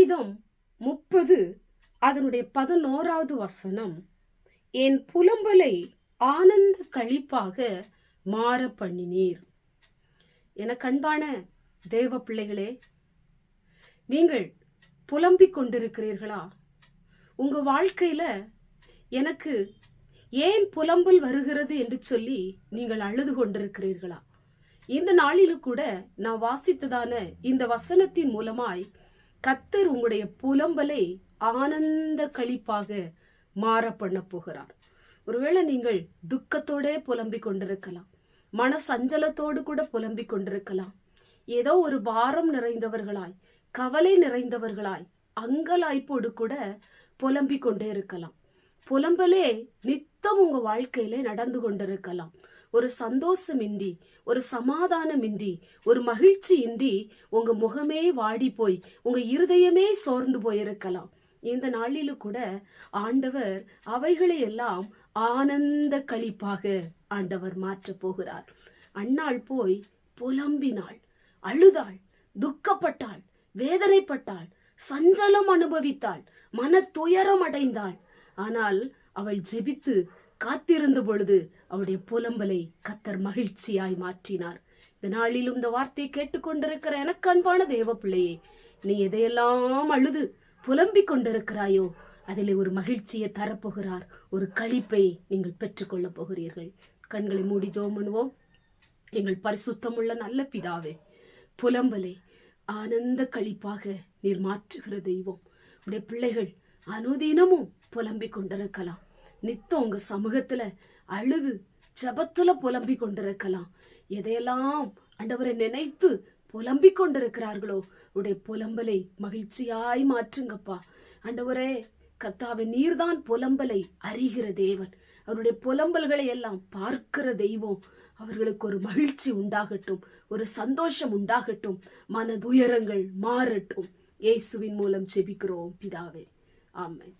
சங்கீதம் 30 அதனுடைய 11வது வசனம், என் புலம்பலை ஆனந்த களிப்பாக மாற பண்ணினீர். என கண்பான தேவ பிள்ளைகளே, நீங்கள் புலம்பிக் கொண்டிருக்கிறீர்களா? உங்க வாழ்க்கையில எனக்கு ஏன் புலம்பல் வருகிறது என்று சொல்லி நீங்கள் அழுது கொண்டிருக்கிறீர்களா? இந்த நாளிலும் கூட நான் வாசித்ததான இந்த வசனத்தின் மூலமாய் கர்த்தர் உங்களுடைய புலம்பலை ஆனந்த களிப்பாக மாற பண்ண போகிறார். ஒருவேளை நீங்கள் துக்கத்தோட புலம்பிக் கொண்டிருக்கலாம், மன சஞ்சலத்தோடு கூட புலம்பிக் கொண்டிருக்கலாம், ஏதோ ஒரு பாரம் நிறைந்தவர்களாய், கவலை நிறைந்தவர்களாய், அங்கலாய்ப்போடு கூட புலம்பிக் கொண்டே இருக்கலாம். புலம்பலே நித்தம் உங்க வாழ்க்கையிலே நடந்து கொண்டிருக்கலாம். ஒரு சந்தோஷமின்றி, ஒரு சமாதானமின்றி, ஒரு மகிழ்ச்சியின்றி உங்க முகமே வாடி போய், உங்க இருதயமே சோர்ந்து போயிருக்கலாம். இந்த நாளிலும் கூட ஆண்டவர் அவைகளை எல்லாம் ஆனந்த களிப்பாக ஆண்டவர் மாற்ற போகிறார். அன்னாள் போய் புலம்பினாள், அழுதாள், துக்கப்பட்டாள், வேதனைப்பட்டாள், சஞ்சலம் அனுபவித்தாள், மன துயரம் அடைந்தாள். ஆனால் அவள் ஜெபித்து காத்திருந்த பொழுது அவளுடைய புலம்பலை கர்த்தர் மகிழ்ச்சியாய் மாற்றினார். இந்த நாளிலும் இந்த வார்த்தையை கேட்டுக்கொண்டிருக்கிற எனக்கு அன்பான தேவ பிள்ளையே, நீ எதையெல்லாம் அழுது புலம்பிக் கொண்டிருக்கிறாயோ அதிலே ஒரு மகிழ்ச்சியை தரப்போகிறார், ஒரு களிப்பை நீங்கள் பெற்றுக்கொள்ள போகிறீர்கள். கண்களை மூடி ஜெபம் பண்ணுவோம். எங்கள் பரிசுத்தமுள்ள நல்ல பிதாவே, புலம்பலை ஆனந்த களிப்பாக நீர் மாற்றுகிற தெய்வம். உடைய பிள்ளைகள் அனுதினமும் புலம்பிக் கொண்டிருக்கலாம், நித்தம் உங்க சமூகத்துல அழுது ஜெபத்துல புலம்பிக் கொண்டிருக்கலாம். எதையெல்லாம் ஆண்டவரை நினைத்து புலம்பிக் கொண்டிருக்கிறார்களோ உடைய புலம்பலை மகிழ்ச்சியாய் மாற்றுங்கப்பா. ஆண்டவரே கர்த்தாவே, நீர்தான் புலம்பலை அறிகிற தேவன், அவருடைய புலம்பல்களை எல்லாம் பார்க்கிற தெய்வம். அவர்களுக்கு ஒரு மகிழ்ச்சி உண்டாகட்டும், ஒரு சந்தோஷம் உண்டாகட்டும், மனதுயரங்கள் மாறட்டும். இயேசுவின் மூலம் ஜெபிக்கிறோம் பிதாவே, ஆமென்.